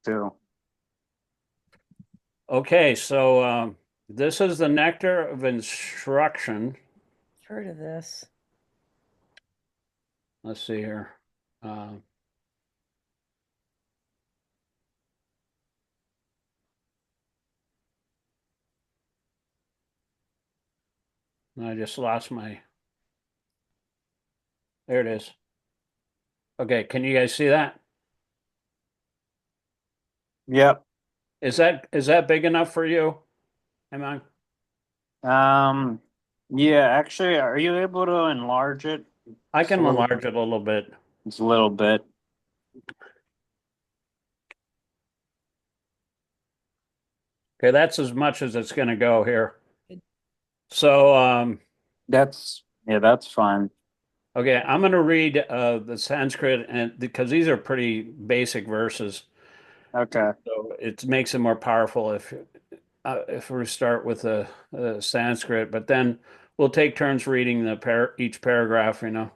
too. Okay, so this is the nectar of instruction. Heard of this. Let's see here. Uh, I just lost my. There it is. Okay, can you guys see that? Yep. Is that big enough for you? Am I? Um, yeah, actually, are you able to enlarge it? I Just a can little, enlarge it a little bit. just a little bit. Okay, that's as much as it's going to go here. So, That's fine. okay, I'm going to read the Sanskrit, and because these are pretty basic verses, Okay. so it makes it more powerful if we start with the Sanskrit, but then we'll take turns reading each paragraph, and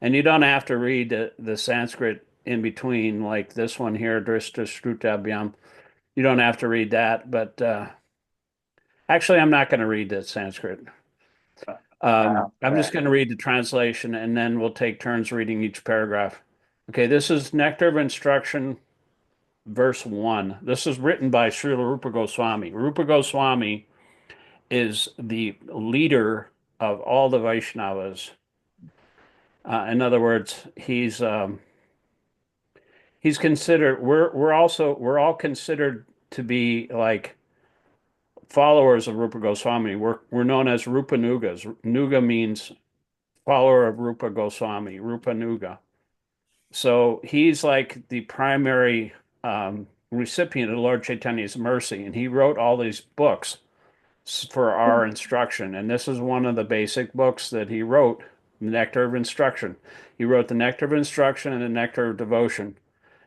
you don't have to read the Sanskrit in between, like this one here, Drishta Shrutabhyam. You don't have to read that, but actually, I'm not going to read the Sanskrit. I'm Okay. just going to read the translation, and then we'll take turns reading each paragraph. Okay, this is Nectar of Instruction, verse 1. This is written by Srila Rupa Goswami. Rupa Goswami is the leader of all the Vaishnavas. In other words, he's considered. We're all considered to be like followers of Rupa Goswami. We're known as Rupa Nugas. Nuga means follower of Rupa Goswami. Rupa Nuga. So he's like the primary recipient of Lord Chaitanya's mercy, and he wrote all these books for our instruction. And this is one of the basic books that he wrote, the Nectar of Instruction. He wrote the Nectar of Instruction and the Nectar of Devotion.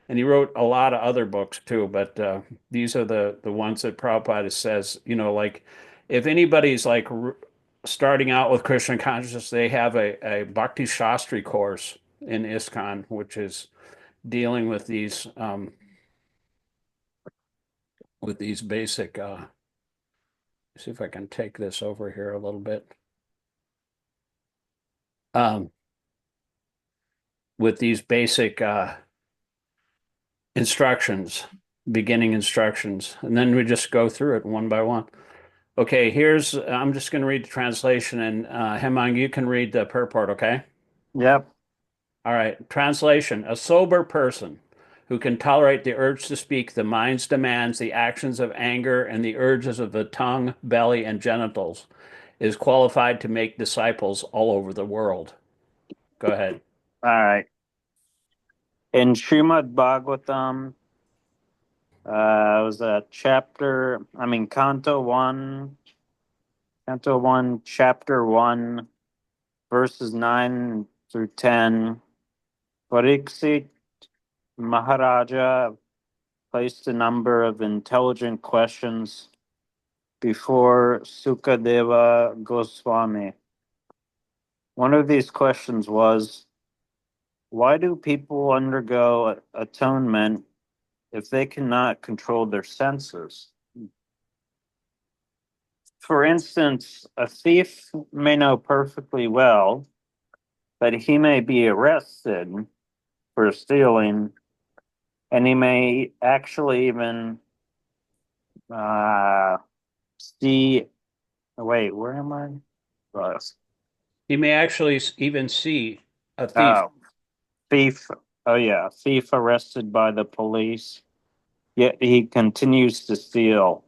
And he wrote a lot of other books too, but these are the ones that Prabhupada says, like if anybody's like starting out with Krishna consciousness, they have a Bhakti Shastri course in ISKCON, which is dealing with these basic. See if I can take this over here a little bit. Um, with these basic instructions, beginning instructions, and then we just go through it one by one. Okay, I'm just going to read the translation, and Hemang, you can read the purport, okay? Yep. All right, translation. A sober person who can tolerate the urge to speak, the mind's demands, the actions of anger, and the urges of the tongue, belly, and genitals is qualified to make disciples all over the world. Go ahead. All right. In Srimad Bhagavatam, was a Canto 1, Chapter 1, verses 9 through 10. Pariksit Maharaja placed a number of intelligent questions before Sukadeva Goswami. One of these questions was, why do people undergo atonement if they cannot control their senses? For instance, a thief may know perfectly well that he may be arrested for stealing, and he may actually even see. Wait, where am I? Uh, He may actually even see a thief. Oh, thief. Oh, yeah, thief arrested by the police, yet he continues to steal.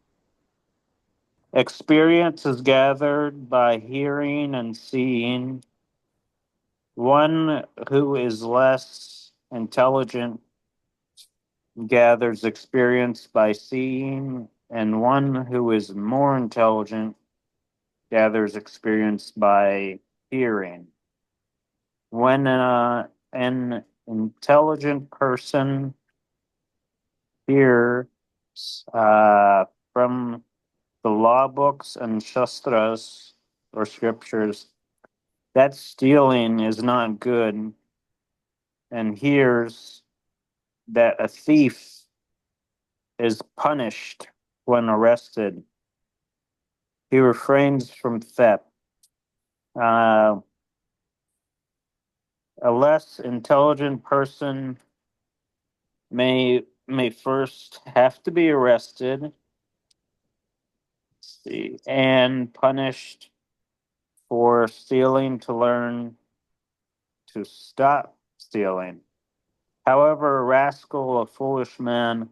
Experience is gathered by hearing and seeing. One who is less intelligent gathers experience by seeing, and one who is more intelligent gathers experience by hearing. When an intelligent person hears from the law books and shastras or scriptures that stealing is not good, and hears that a thief is punished when arrested. He refrains from theft. Uh, a less intelligent person may first have to be arrested, see, and punished for stealing to learn to stop stealing. However, a rascal, a foolish man,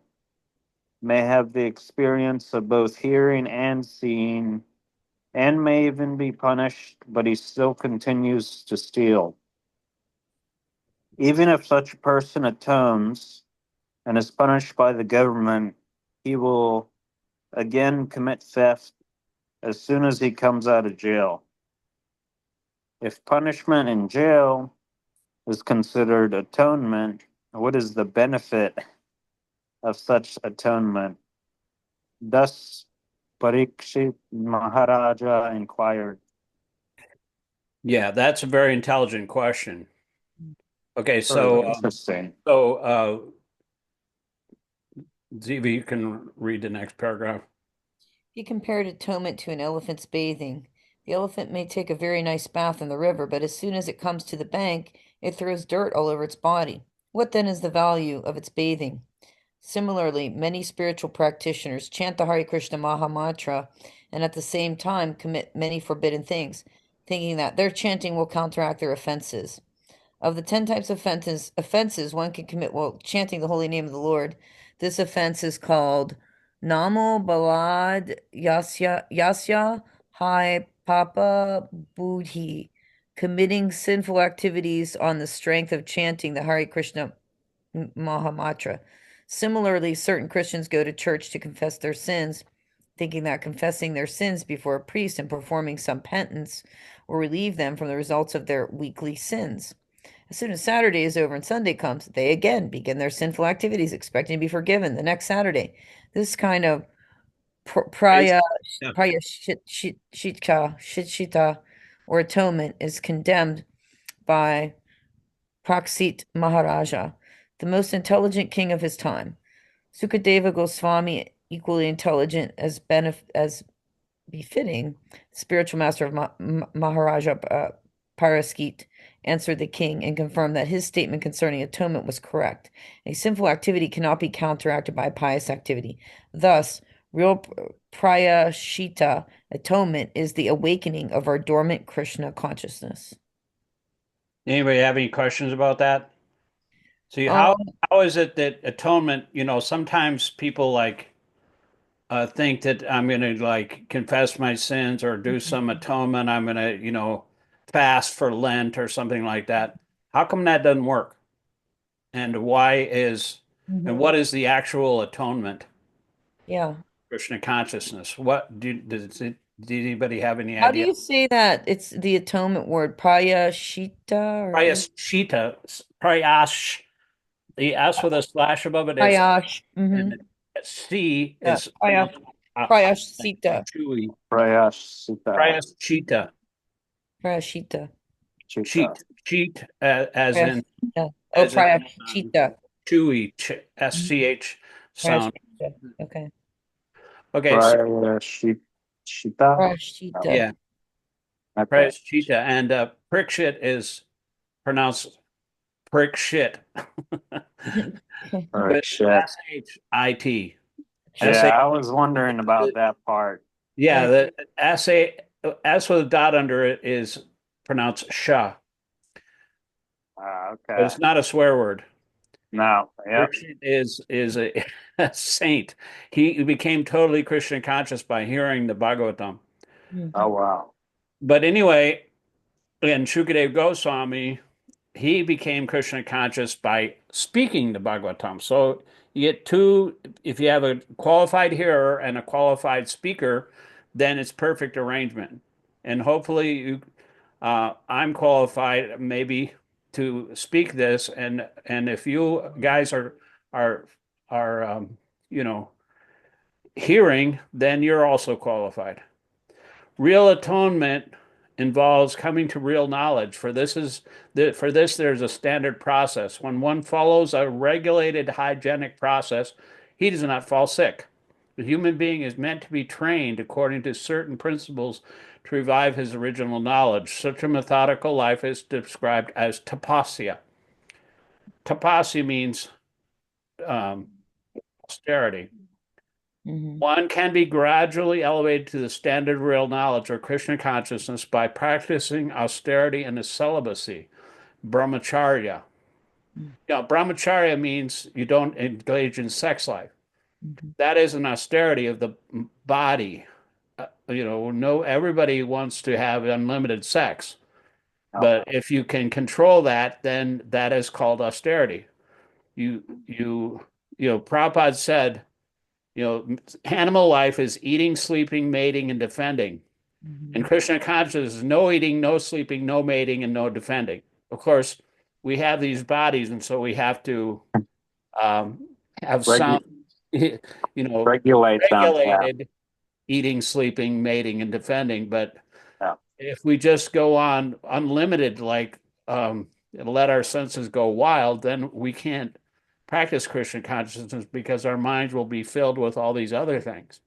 may have the experience of both hearing and seeing, and may even be punished, but he still continues to steal. Even if such a person atones and is punished by the government, he will again commit theft as soon as he comes out of jail. If punishment in jail is considered atonement, what is the benefit of such atonement? Thus, Parikshit Maharaja inquired. Yeah, that's a very intelligent question. Okay, Very interesting. Ziva, you can read the next paragraph. He compared atonement to an elephant's bathing. The elephant may take a very nice bath in the river, but as soon as it comes to the bank, it throws dirt all over its body. What then is the value of its bathing? Similarly, many spiritual practitioners chant the Hare Krishna Maha Mantra and at the same time commit many forbidden things, thinking that their chanting will counteract their offenses. Of the 10 types of offenses one can commit while chanting the holy name of the Lord, this offense is called Namo Balad Yasya Hai Papa Budhi, committing sinful activities on the strength of chanting the Hare Krishna Mahamatra. Similarly, certain Christians go to church to confess their sins, thinking that confessing their sins before a priest and performing some penance will relieve them from the results of their weekly sins. As soon as Saturday is over and Sunday comes, they again begin their sinful activities, expecting to be forgiven the next Saturday. This kind of Praise- praya yeah. shita or atonement is condemned by Praksit Maharaja, the most intelligent king of his time. Sukadeva Goswami, equally intelligent as befitting, spiritual master of Maharaja Paraskit, answered the king and confirmed that his statement concerning atonement was correct. A sinful activity cannot be counteracted by pious activity. Thus, real prayashita, atonement, is the awakening of our dormant Krishna consciousness. Anybody have any questions about that? See, Um, how is it that atonement, sometimes people think that I'm going to like confess my sins or do some atonement. I'm going to, fast for Lent or something like that. How come that doesn't work? And and mhm. what is the actual atonement? Yeah. Krishna consciousness. Did anybody have any How do idea? you say that? It's the atonement word, prayashita or Prayashita, prayash, the S with a slash above it is, prayash. and Mm-hmm. C Yeah, is pronounced prayashita. chewy. Prayashita. Prayashita, Prayashita. Chita. cheat, as in Prayashita. Oh, as in prayashita. chewy, Mhm. SCH sound. Prayashita. Okay. Okay, so Prayashita. Prayashita. yeah, Okay. Prayashita, and Prikshit is pronounced prick shit. All right, But shit. SHIT. Yeah, S A I was wondering about that part. yeah, Yeah. the S with a dot under it is pronounced sha, but Okay. it's not a swear word. No. Yep. Prikshit is a saint. He became totally Krishna conscious by hearing the Bhagavatam. Mhm. Oh wow. But anyway, and Shukadeva Goswami, he became Krishna conscious by speaking the Bhagavatam. So you get two, if you have a qualified hearer and a qualified speaker, then it's perfect arrangement. And hopefully I'm qualified maybe to speak this, and if you guys are are you know hearing, then you're also qualified. Real atonement involves coming to real knowledge. For this there's a standard process. When one follows a regulated hygienic process, he does not fall sick. The human being is meant to be trained according to certain principles to revive his original knowledge. Such a methodical life is described as tapasya. Tapasya means um, austerity. Hmm. One can be gradually elevated to the standard of real knowledge or Krishna consciousness by practicing austerity and celibacy, brahmacharya. Brahmacharya means you don't engage in sex life. Hmm. That is an austerity of the body. No, everybody wants to have unlimited sex, No. but if you can control that, then that is called austerity. You, you, Prabhupada said, animal life is eating, sleeping, mating, and defending. In Hmm. Krishna consciousness is no eating, no sleeping, no mating, and no defending. Of course, we have these bodies, and so we have to um, have Regu some, regulate them. Yeah. regulated eating, sleeping, mating, and defending. But Yeah. if we just go on unlimited, and let our senses go wild, then we can't practice Krishna consciousness because our minds will be filled with all these other things.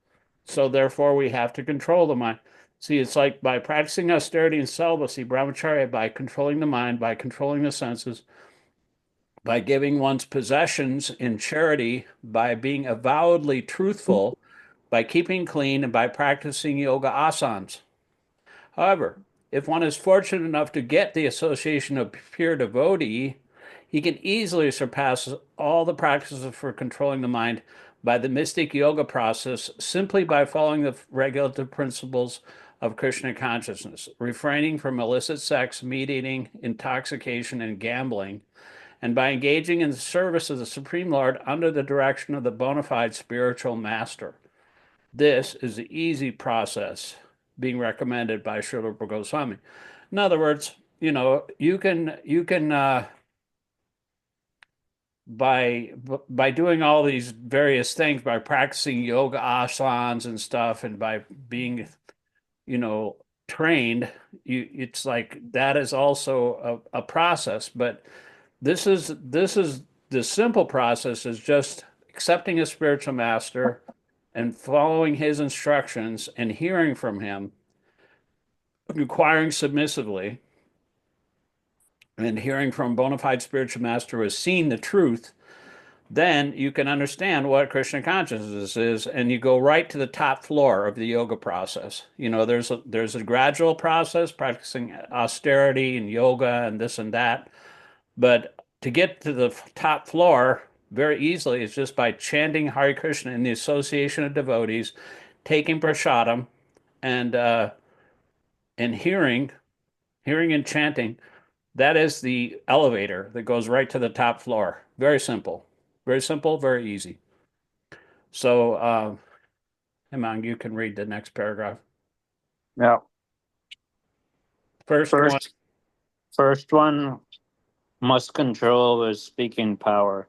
So therefore, we have to control the mind. See, it's like by practicing austerity and celibacy, brahmacharya, by controlling the mind, by controlling the senses, by giving one's possessions in charity, by being avowedly truthful, by keeping clean, and by practicing yoga asanas. However, if one is fortunate enough to get the association of pure devotee, he can easily surpass all the practices for controlling the mind by the mystic yoga process simply by following the regulative principles of Krishna consciousness, refraining from illicit sex, meat eating, intoxication, and gambling, and by engaging in the service of the Supreme Lord under the direction of the bona fide spiritual master. This is the easy process being recommended by Srila Rupa Goswami. In other words, you can by doing all these various things, by practicing yoga asanas and stuff, and by being you know trained, it's like that is also a process. But this is the simple process is just accepting a spiritual master and following his instructions and hearing from him, inquiring submissively, and hearing from a bona fide spiritual master who has seen the truth, then you can understand what Krishna consciousness is, and you go right to the top floor of the yoga process. There's a gradual process, practicing austerity and yoga and this and that, but to get to the top floor very easily is just by chanting Hare Krishna in the association of devotees, taking prasadam, and hearing and chanting. That is the elevator that goes right to the top floor. Very simple, very easy. So, Hemang, you can read the next paragraph. Yeah. First one, First, first one must control his speaking power.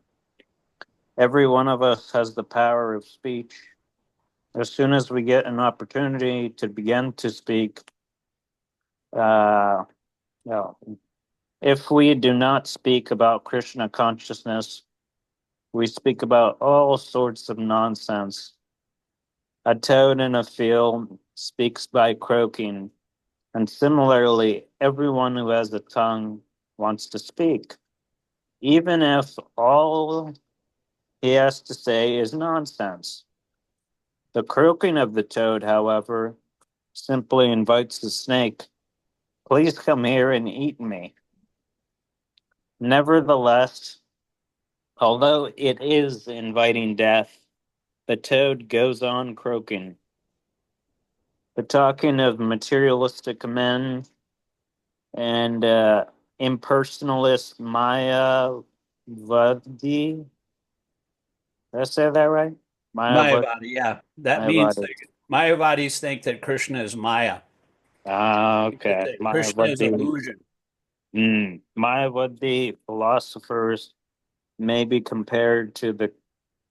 Every one of us has the power of speech. As soon as we get an opportunity to begin to speak, uh, yeah, if we do not speak about Krishna consciousness, we speak about all sorts of nonsense. A toad in a field speaks by croaking, and similarly, everyone who has a tongue wants to speak, even if all he has to say is nonsense. The croaking of the toad, however, simply invites the snake, please come here and eat me. Nevertheless, although it is inviting death, the toad goes on croaking. The talking of materialistic men and impersonalist Maya Vadi. Did I say that right? Maya Mayavadi, yeah. That means Mayavadi. that Mayavadis think that Krishna is Maya. Ah, They think okay. that Krishna is Mayavadi. illusion. Mayavadi philosophers may be compared to the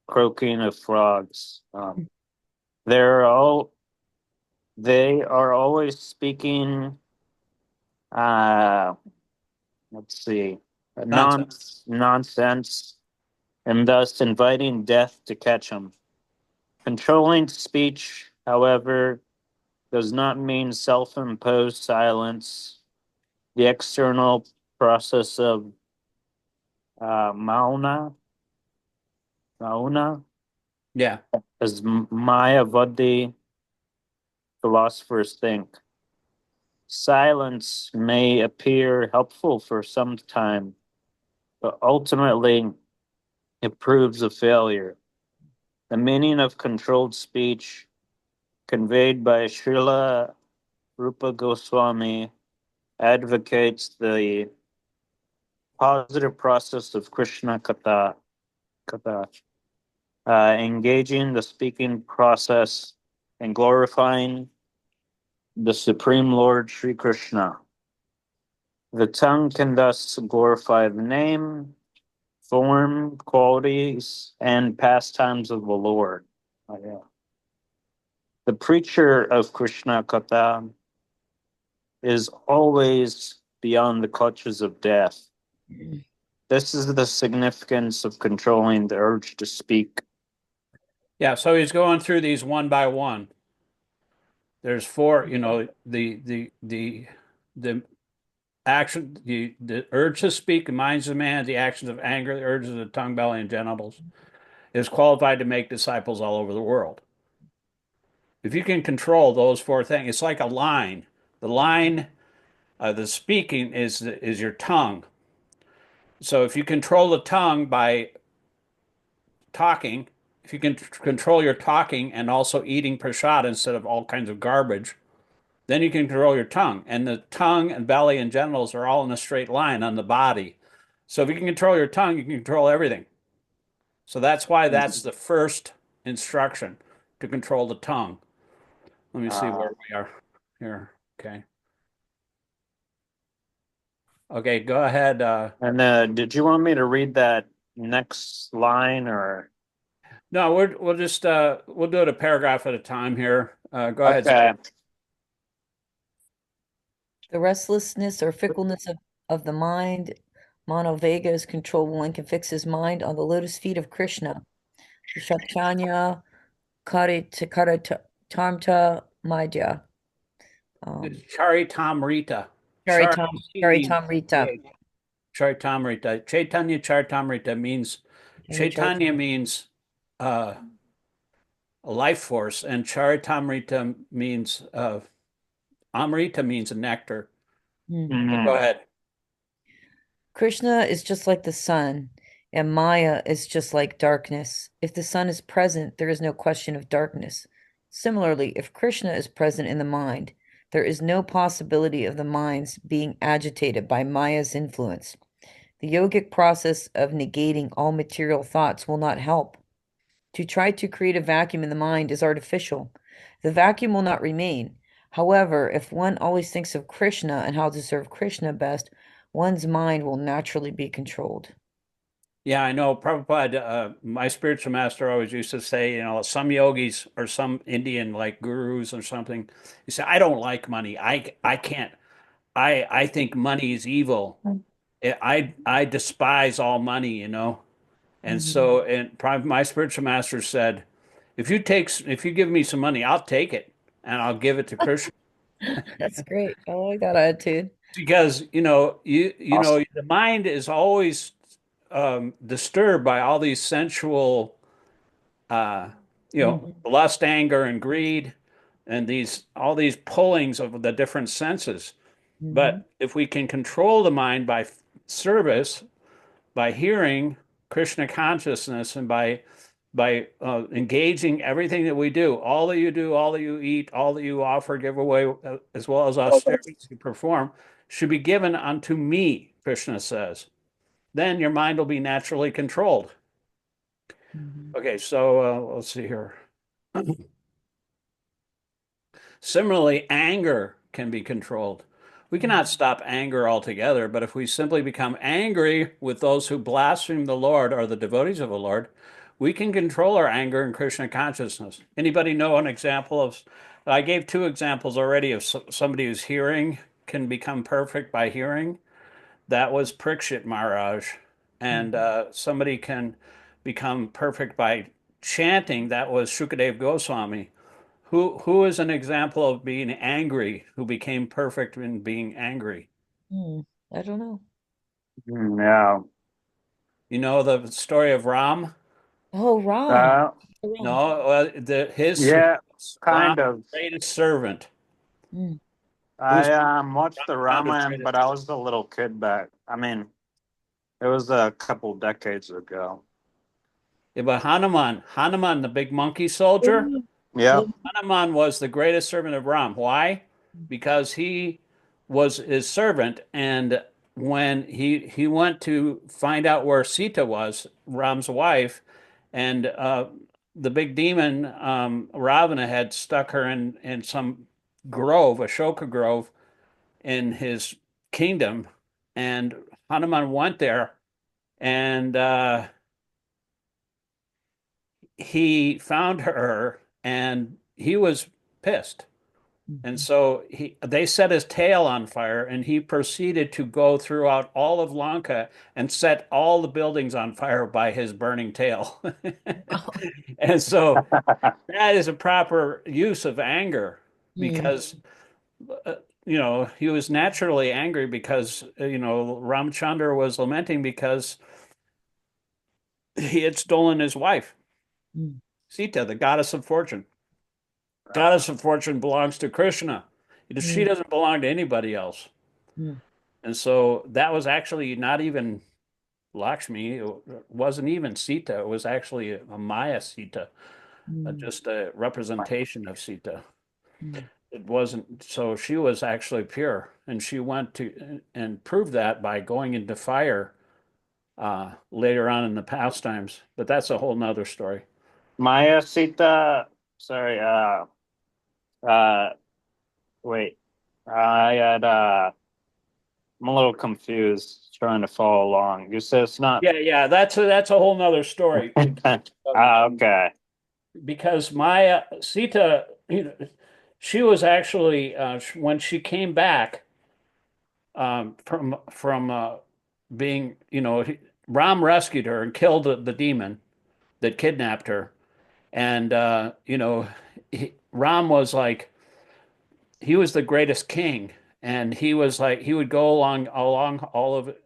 croaking of frogs. They're all they are always speaking. Uh, let's see, Nonsense. nonsense and thus inviting death to catch him. Controlling speech, however, does not mean self imposed silence. The external process of mauna, mauna, Yeah. as Mayavadi philosophers think. Silence may appear helpful for some time, but ultimately it proves a failure. The meaning of controlled speech conveyed by Srila Rupa Goswami advocates the positive process of Krishna Katha, engaging the speaking process and glorifying the Supreme Lord Sri Krishna. The tongue can thus glorify the name, form, qualities, and pastimes of the Lord. Oh, yeah. The preacher of Krishna Katha is always beyond the clutches of death. This is the significance of controlling the urge to speak. Yeah. So he's going through these one by one. There's four, the action, the urge to speak, the minds of man, the actions of anger, the urges of the tongue, belly, and genitals, is qualified to make disciples all over the world. If you can control those four things, it's like a line. The line, the speaking is your tongue. So if you control the tongue by talking, if you can control your talking and also eating prasad instead of all kinds of garbage, then you can control your tongue. And the tongue and belly and genitals are all in a straight line on the body. So if you can control your tongue, you can control everything. So that's why that's the first instruction to control the tongue. Let me see Uh, where we are here. Okay. Okay, go ahead. and did you want me to read that next line or? No, we'll just we'll do it a paragraph at a time here. Go ahead. Okay. The restlessness or fickleness of the mind, Manovega is controlled when one can fix his mind on the lotus feet of Krishna. The Shakchanya Karitamta Madhya. Um, Charitamrita. Charitamrita. Charitamrita. Chaitanya Charitamrita means Chaitanya means uh, a life force, and Charitamrita means Amrita means a nectar. Okay, go Mhm. ahead. Krishna is just like the sun, and Maya is just like darkness. If the sun is present, there is no question of darkness. Similarly, if Krishna is present in the mind, there is no possibility of the mind's being agitated by Maya's influence. The yogic process of negating all material thoughts will not help. To try to create a vacuum in the mind is artificial. The vacuum will not remain. However, if one always thinks of Krishna and how to serve Krishna best, one's mind will naturally be controlled. Yeah, I know. Prabhupada, my spiritual master always used to say, some yogis or some Indian like gurus or something, he said, I don't like money. I can't. I think money is evil. I despise all money. And Mhm. so, and my spiritual master said, if you give me some money, I'll take it and I'll give it to Krishna That's great. I like that attitude. because Awesome. the mind is always disturbed by all these sensual, uh, Mhm. lust, anger, and greed, and these all these pullings of the different senses. Mhm. But if we can control the mind by service, by hearing Krishna consciousness, and by engaging everything that we do, all that you eat, all that you offer, give away, as well as austerities you perform, should be given unto me, Krishna says. Then your mind will be naturally controlled. Mhm. Okay, so let's see here. Similarly, anger can be controlled. We cannot stop anger altogether, but if we simply become angry with those who blaspheme the Lord or the devotees of the Lord, we can control our anger in Krishna consciousness. Anybody know an example of? I gave two examples already of somebody who's hearing can become perfect by hearing. That was Parikshit Maharaj, and Mhm. somebody can become perfect by chanting. That was Shukadev Goswami. Who is an example of being angry, who became perfect in being angry? Hmm. I don't know. Yeah. You know the story of Ram? Oh, Ram. Uh, Ram. No, his yeah, Ram's kind of. greatest servant. Hmm. Who's I watched the Ramchandra's Ramayana, greatest but I servant? was a little kid back. I mean, it was a couple decades ago. Yeah, but Hanuman, the big monkey soldier, Oh, yeah. Yep. Hanuman was the greatest servant of Ram. Why? Because he was his servant, and when he went to find out where Sita was, Ram's wife, and the big demon Ravana had stuck her in some grove, Ashoka grove, in his kingdom, and Hanuman went there, and he found her, and he was pissed. And Mhm. so they set his tail on fire, and he proceeded to go throughout all of Lanka and set all the buildings on fire by his burning tail. Wow. And so that is a proper use of anger Hmm. because, uh, he was naturally angry because, Ramchandra was lamenting because he had stolen his wife, Hmm. Sita, the goddess of fortune. Goddess of fortune belongs to Krishna. She Hmm. doesn't belong to anybody else. Hmm. And so that was actually not even Lakshmi. It wasn't even Sita. It was actually a Maya Sita, Hmm. just a representation of Sita. Hmm. It wasn't, so she was actually pure. And she went to and proved that by going into fire later on in the pastimes. But that's a whole nother story. Maya Sita. Sorry. Uh. Wait. I had. I'm a little confused trying to follow along. You said it's not. Yeah, yeah, that's a whole nother story Okay. because Maya Sita, she was actually when she came back from being, Ram rescued her and killed the demon that kidnapped her, and Ram was like he was the greatest king, and he was like he would go along all of it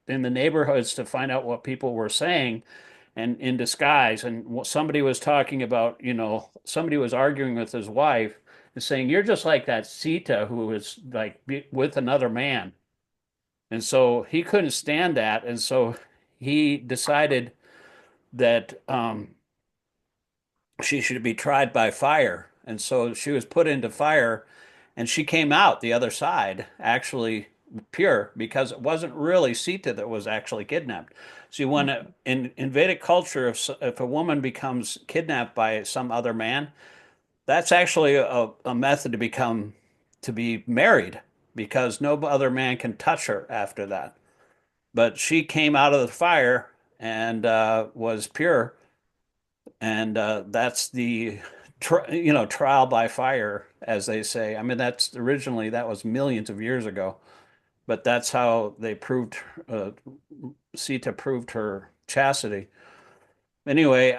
in the neighborhoods to find out what people were saying and in disguise. And somebody was talking about, somebody was arguing with his wife and saying, "You're just like that Sita who was like with another man." And so he couldn't stand that. And so he decided that she should be tried by fire. And so she was put into fire and she came out the other side actually pure because it wasn't really Sita that was actually kidnapped. See, in Vedic culture, if a woman becomes kidnapped by some other man, that's actually a method to be married because no other man can touch her after that. But she came out of the fire and was pure, and that's the trial by fire, as they say. I mean, that's originally that was millions of years ago, but that's how they proved uh, Sita proved her chastity. Anyway,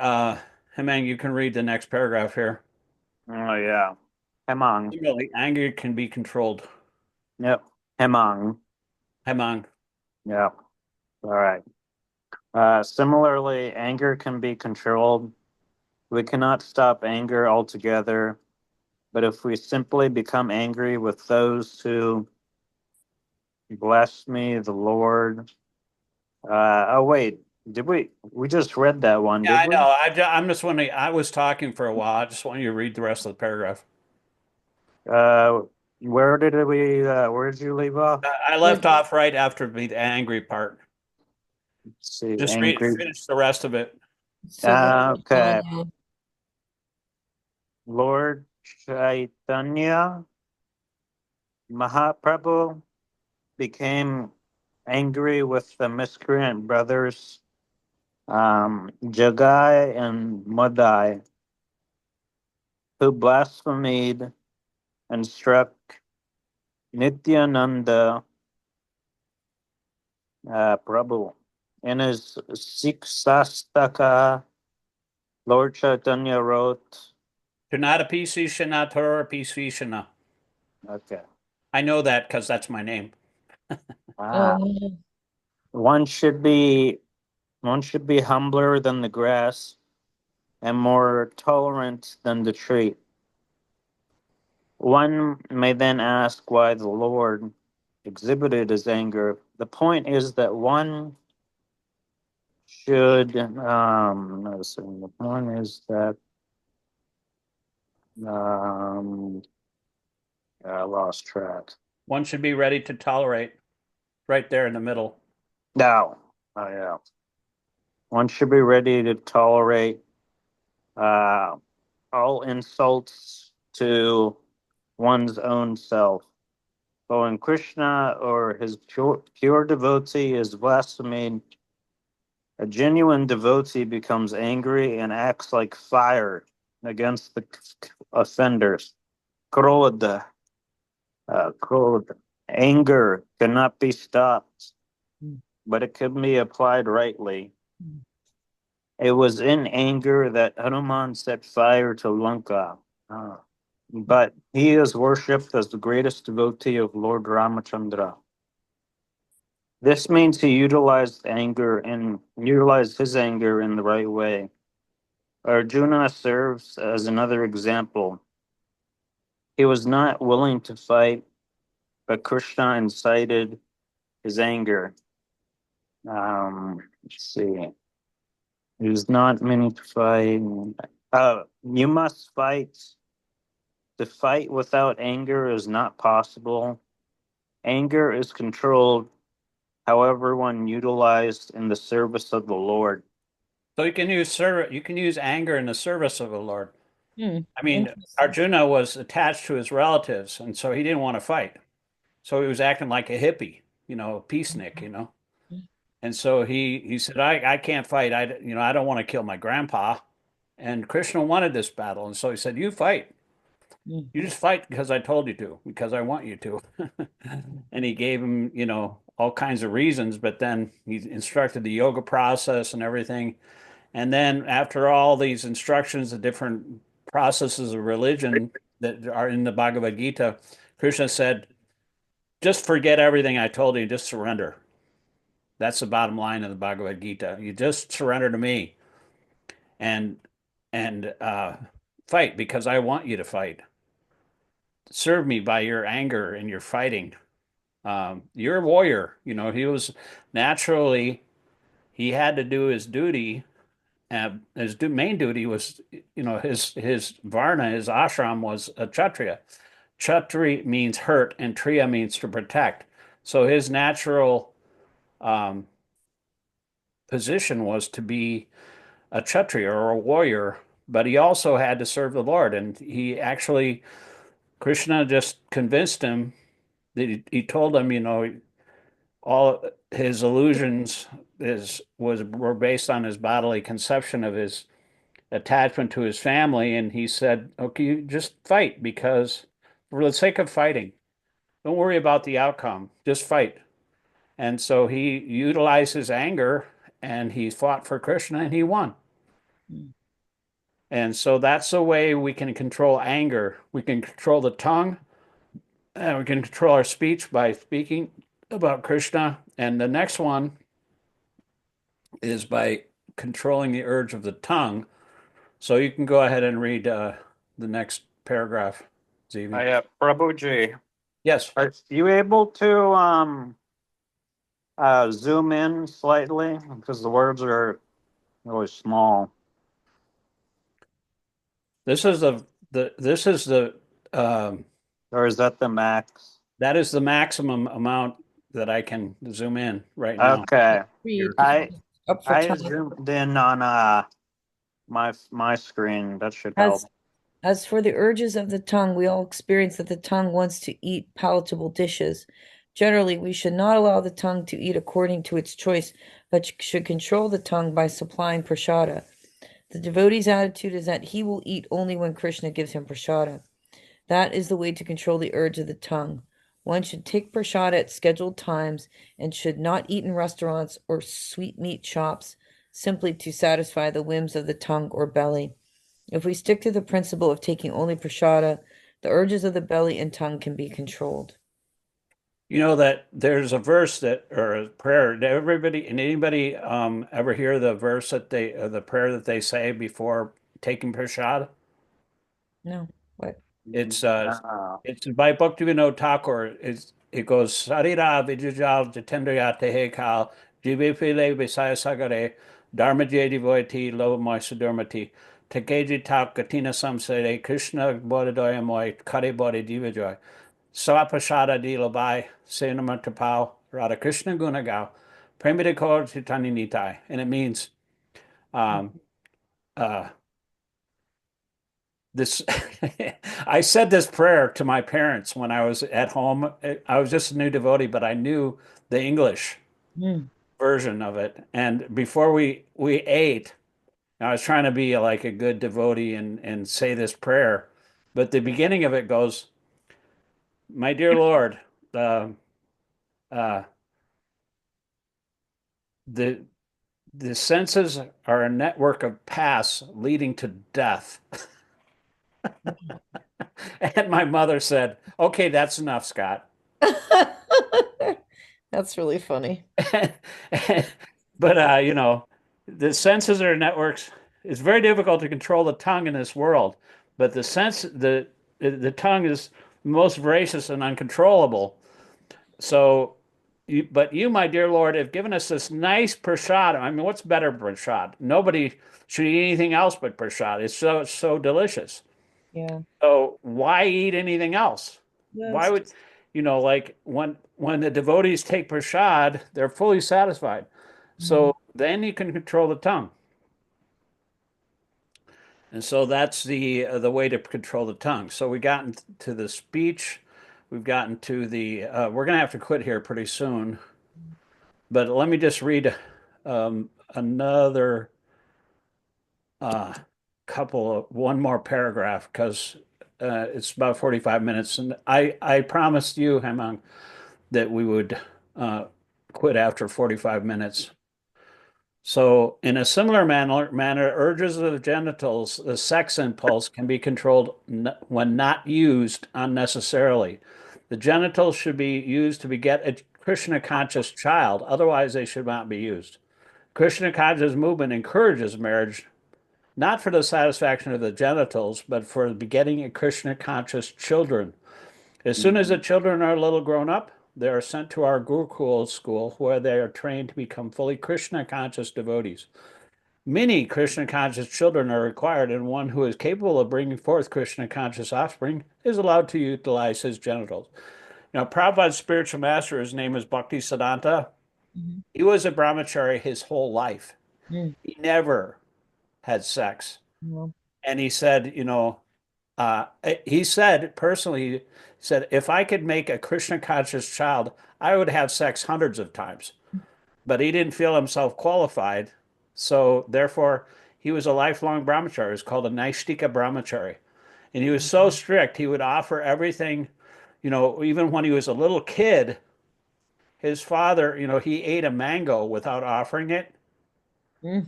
Hemang, you can read the next paragraph here. Oh yeah. Hemang. Similarly, anger can be controlled. Yep. Hemang. Hemang. Yep. All right. Similarly, anger can be controlled. We cannot stop anger altogether, but if we simply become angry with those who blaspheme the Lord. Oh wait, did we? We just read that one, Yeah, did I we? know. I'm just wondering. I was talking for a while. I just want you to read the rest of the paragraph. Uh, where did we? Where did you leave off? I left off right after the angry part. Let's see, Just angry. finish the rest of it. So what? Okay, Lord Chaitanya Mahaprabhu became angry with the miscreant brothers Jagai and Madai, who blasphemed and struck Nityananda Prabhu. in his Siksastaka, Lord Chaitanya wrote, Shanata PC Shana Torah PC Shana. okay, I know that because that's my name. ah, Oh, one should be one should be humbler than the grass and more tolerant than the tree. One may then ask why the Lord exhibited his anger. The point is that one should notice the point is that um I lost track. One should be ready to tolerate right there in the middle. No. Oh yeah. One should be ready to tolerate uh all insults to one's own self. But when Krishna or his pure devotee is blasphemed, a genuine devotee becomes angry and acts like fire against the offenders. Krodha, krodha. Anger cannot be stopped, but it can be applied rightly. It was in anger that Hanuman set fire to Lanka. But he is worshipped as the greatest devotee of Lord Ramachandra. This means he utilized his anger in the right way. Arjuna serves as another example. He was not willing to fight, but Krishna incited his anger. Let's see. He was not meaning to fight. You must fight. To fight without anger is not possible. Anger is controlled, however, when utilized in the service of the Lord. So you can use anger in the service of the Lord. I mean, interesting. Arjuna was attached to his relatives, and so he didn't want to fight. So he was acting like a hippie, a peacenik, And so he said, I can't fight. I don't want to kill my grandpa. And Krishna wanted this battle. And so he said, you fight. Mm, You just fight because I told you to, because I want you to. And he gave him, all kinds of reasons, but then he instructed the yoga process and everything. And then after all these instructions, the different processes of religion that are in the Bhagavad Gita, Krishna said, just forget everything I told you, just surrender. That's the bottom line of the Bhagavad Gita. You just surrender to me and and fight because I want you to fight. Serve me by your anger and your fighting. You're a warrior. He was naturally he had to do his duty. His main duty was, his varna, his ashram was a kshatriya. Kshatri means hurt, and triya means to protect. So his natural um, position was to be a kshatriya or a warrior, but he also had to serve the Lord. And Krishna just convinced him that he told him, all his illusions were based on his bodily conception of his attachment to his family. And he said, okay, you just fight because for the sake of fighting, don't worry about the outcome, just fight. And so he utilized his anger and he fought for Krishna and he won. mm, And so that's the way we can control anger. We can control the tongue, and we can control our speech by speaking about Krishna. And the next one is by controlling the urge of the tongue. So you can go ahead and read the next paragraph, Zivi. Prabhuji, Yes, are you able to zoom in slightly because the words are really small, this is the um, or is that the max? that is the maximum amount that I can zoom in right now. Okay, read Here. because I up for I time. zoomed in on my screen. That should help. As as for the urges of the tongue, we all experience that the tongue wants to eat palatable dishes. Generally, we should not allow the tongue to eat according to its choice, but should control the tongue by supplying prasada. The devotee's attitude is that he will eat only when Krishna gives him prasada. That is the way to control the urge of the tongue. One should take prasad at scheduled times and should not eat in restaurants or sweetmeat shops simply to satisfy the whims of the tongue or belly. If we stick to the principle of taking only prasada, the urges of the belly and tongue can be controlled. You know that there's a verse that, or a prayer. Did everybody and anybody ever hear the verse that they, the prayer that they say before taking prasad? No, what? It's Uh, it's by Bhaktivinoda Thakur. It goes Sarira Vijajal Jitendriya Tehekal Jivipile Visaya Sagare Dharma Jedi Voiti Lo Moisa Dharmati Takeji Tak Katina Samsare Krishna Bodhadoya Moy Kare Bodhi Divajoy Svapashada Di Labai Senama Tapao Radha Krishna Gunagao Premitikor Titani Nitai. And it means um, uh, this I said this prayer to my parents when I was at home. I was just a new devotee, but I knew the English Mm, version of it. And before we ate, I was trying to be like a good devotee and say this prayer. But the beginning of it goes, "My dear Lord, uh, uh, the the senses are a network of paths leading to death." And my mother said, "Okay, that's enough, Scott." That's really funny. But the senses or networks, it's very difficult to control the tongue in this world. But the tongue is most voracious and uncontrollable. So, but you, my dear Lord, have given us this nice prasad. I mean, what's better prasad? Nobody should eat anything else but prasad. It's so delicious. Yeah. So why eat anything else? Why Yes. would, like when the devotees take prasad, they're fully satisfied. Mm, So then you can control the tongue. And so that's the way to control the tongue. So we got into the speech, we've gotten to the we're gonna have to quit here pretty soon. But let me just read another uh, one more paragraph because it's about 45 minutes. And I promised you, Hemang, that we would uh, quit after 45 minutes. So, in a similar manner, urges of the genitals, the sex impulse, can be controlled when not used unnecessarily. The genitals should be used to beget a Krishna conscious child, otherwise, they should not be used. Krishna conscious movement encourages marriage not for the satisfaction of the genitals, but for begetting a Krishna conscious children. As soon as the children are a little grown up, they are sent to our Gurukul school where they are trained to become fully Krishna conscious devotees. Many Krishna conscious children are required, and one who is capable of bringing forth Krishna conscious offspring is allowed to utilize his genitals. Now, Prabhupada's spiritual master, his name is Bhakti Siddhanta. mhm, He was a brahmachari his whole life. mm, He never had sex. well, And he said, he said personally, he said, if I could make a Krishna conscious child, I would have sex hundreds of times. But he didn't feel himself qualified. So therefore, he was a lifelong brahmachari. It was called a Naishtika brahmachari. And he was so strict, he would offer everything, even when he was a little kid, his father, he ate a mango without offering it. mm,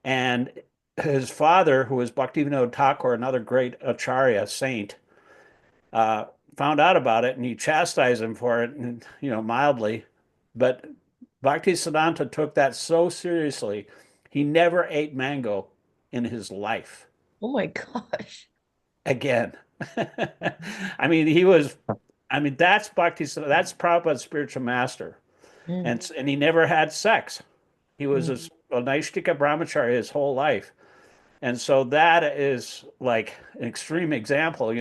And his father, who was Bhaktivinoda Thakur, another great acharya saint, uh, found out about it and he chastised him for it, and, mildly. But Bhaktisiddhanta took that so seriously, he never ate mango in his life oh my gosh. again. I mean, he was, I mean, that's Bhaktisiddhanta, that's Prabhupada's spiritual master. Mm, And he never had sex. He was mm, a Naishtika brahmachari his whole life. And so that is like an extreme example.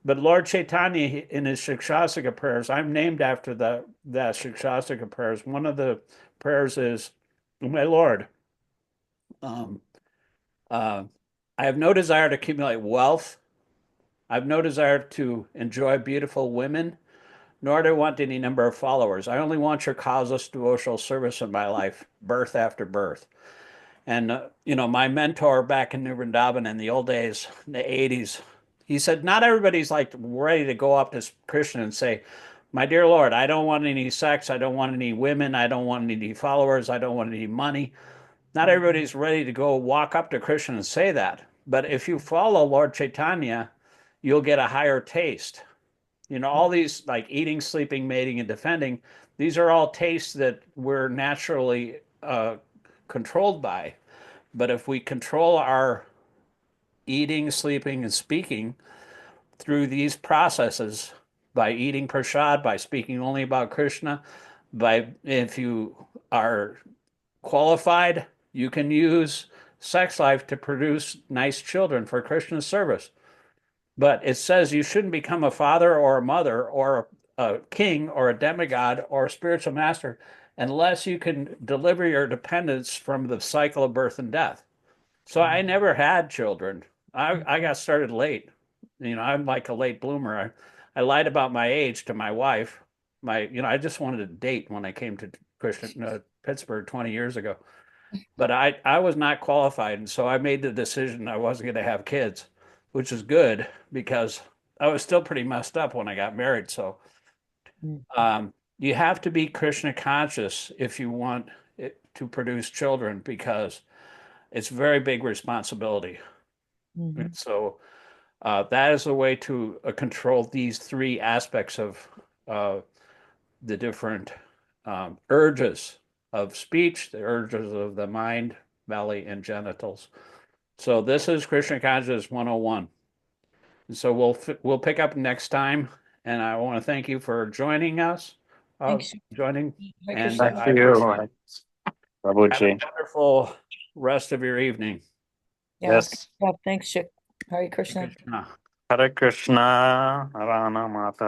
But Lord Chaitanya, in his Shikshastika prayers, I'm named after the Shikshastika prayers. One of the prayers is, my Lord, um, uh, I have no desire to accumulate wealth. I have no desire to enjoy beautiful women, nor do I want any number of followers. I only want your causeless devotional service in my life, birth after birth. And my mentor back in New Vrindavan in the old days, in the 80s, He said, not everybody's like ready to go up to Krishna and say, my dear Lord, I don't want any sex. I don't want any women. I don't want any followers. I don't want any money. Not everybody's ready to go walk up to Krishna and say that. But if you follow Lord Chaitanya, you'll get a higher taste. You know, all these like eating, sleeping, mating, and defending, these are all tastes that we're naturally controlled by. But if we control our eating, sleeping, and speaking through these processes by eating prasad, by speaking only about Krishna, by if you are qualified, you can use sex life to produce nice children for Krishna's service. But it says you shouldn't become a father or a mother or a king or a demigod or a spiritual master unless you can deliver your dependents from the cycle of birth and death. So I never had children. I got started late. You know, I'm like a late bloomer. I lied about my age to my wife. I just wanted to date when I came to Pittsburgh 20 years ago. But I was not qualified, and so I made the decision I wasn't going to have kids, which is good because I was still pretty messed up when I got married. So you have to be Krishna conscious if you want it to produce children because it's very big responsibility. Mhm. So that is a way to control these three aspects of uh, the different urges of speech, the urges of the mind, belly, and genitals. So this is Krishna Consciousness 101. And so we'll pick up next time. And I want to thank you for joining us, Thanks. joining, Hare and Krishna. Thank I appreciate you, it. Have a Prabhuji. wonderful rest of your evening. Yeah, good Yes. stuff. Thanks, Chick. Hare Hare Krishna. Krishna. Hare Krishna, Rana Mata